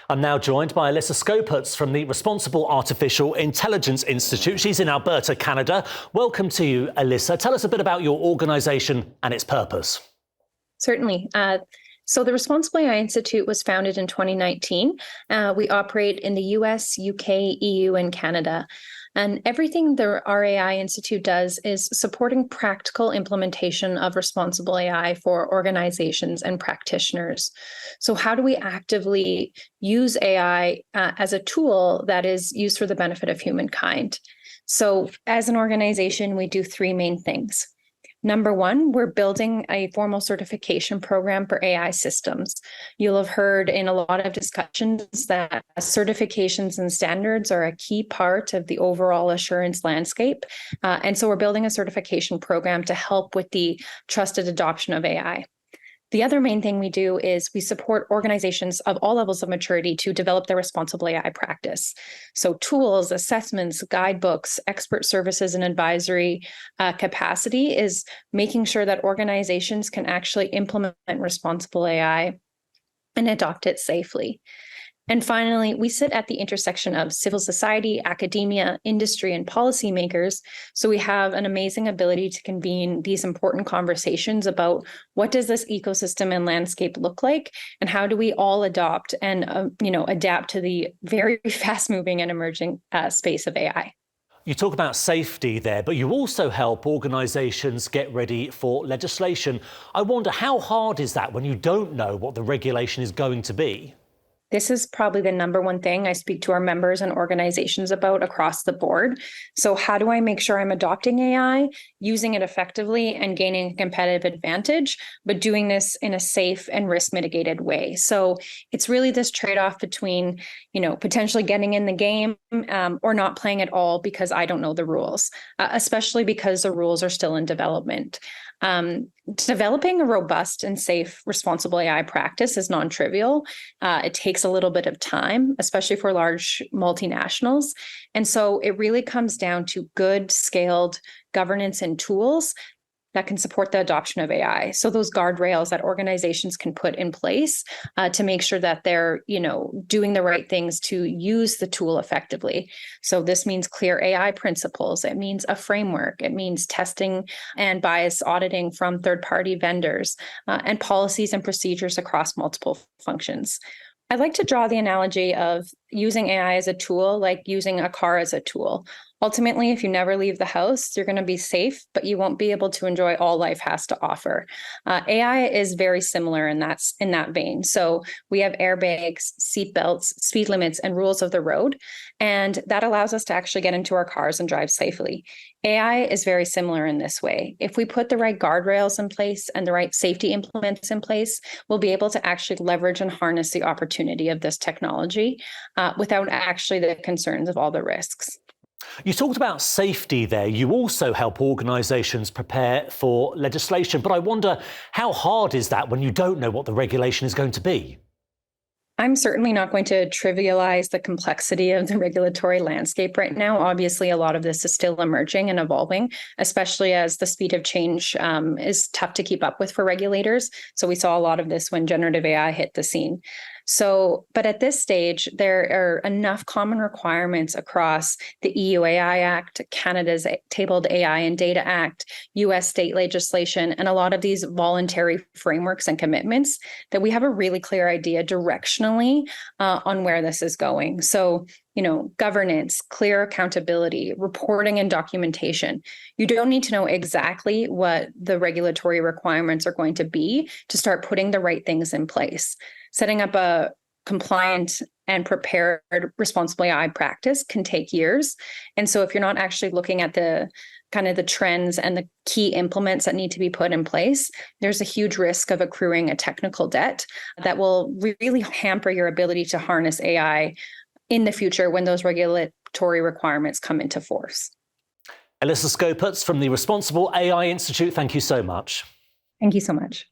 I'm now joined by Alyssa Skopac from the Responsible Artificial Intelligence Institute. She's in Alberta, Canada. Welcome to you, Alyssa. Tell us a bit about your organisation and its purpose. Certainly. So the Responsible AI Institute was founded in 2019. We operate in the US, UK, EU, and Canada. And everything the RAI Institute does is supporting practical implementation of responsible AI for organizations and practitioners. So how do we actively use AI as a tool that is used for the benefit of humankind? So as an organization, we do three main things. Number one, we're building a formal certification program for AI systems. You'll have heard in a lot of discussions that certifications and standards are a key part of the overall assurance landscape. And so we're building a certification program to help with the trusted adoption of AI. The other main thing we do is we support organizations of all levels of maturity to develop their responsible AI practice. So tools, assessments, guidebooks, expert services, and advisory capacity is making sure that organizations can actually implement responsible AI and adopt it safely. And finally, we sit at the intersection of civil society, academia, industry, and policymakers. So we have an amazing ability to convene these important conversations about what does this ecosystem and landscape look like, and how do we all adopt and adapt to the very fast-moving and emerging space of AI. You talk about safety there, but you also help organisations get ready for legislation. I wonder, how hard is that when you don't know what the regulation is going to be? This is probably the number one thing I speak to our members and organizations about across the board. So how do I make sure I'm adopting AI, using it effectively, and gaining a competitive advantage, but doing this in a safe and risk mitigated way? So it's really this trade-off between, potentially getting in the game or not playing at all because I don't know the rules, especially because the rules are still in development. Developing a robust and safe responsible AI practice is non-trivial. It takes a little bit of time, especially for large multinationals. And so it really comes down to good scaled governance and tools that can support the adoption of AI. So those guardrails that organizations can put in place to make sure that they're, doing the right things to use the tool effectively. So this means clear AI principles. It means a framework. It means testing and bias auditing from third-party vendors and policies and procedures across multiple functions. I like to draw the analogy of using AI as a tool, like using a car as a tool. Ultimately, if you never leave the house, you're going to be safe, but you won't be able to enjoy all life has to offer. AI is very similar in that vein. So we have airbags, seatbelts, speed limits, and rules of the road, and that allows us to actually get into our cars and drive safely. AI is very similar in this way. If we put the right guardrails in place and the right safety implements in place, we'll be able to actually leverage and harness the opportunity of this technology without actually the concerns of all the risks. You talked about safety there. You also help organisations prepare for legislation. But I wonder, how hard is that when you don't know what the regulation is going to be? I'm certainly not going to trivialize the complexity of the regulatory landscape right now. Obviously, a lot of this is still emerging and evolving, especially as the speed of change is tough to keep up with for regulators. So we saw a lot of this when generative AI hit the scene. But at this stage, there are enough common requirements across the EU AI Act, Canada's Tabled AI and Data Act, US state legislation, and a lot of these voluntary frameworks and commitments that we have a really clear idea directionally on where this is going. So, governance, clear accountability, reporting and documentation. You don't need to know exactly what the regulatory requirements are going to be to start putting the right things in place. Setting up a compliant and prepared responsible AI practice can take years. And so if you're not actually looking at the trends and the key implements that need to be put in place, there's a huge risk of accruing a technical debt that will really hamper your ability to harness AI in the future when those regulatory requirements come into force. Alyssa Skopac from the Responsible AI Institute, thank you so much. Thank you so much.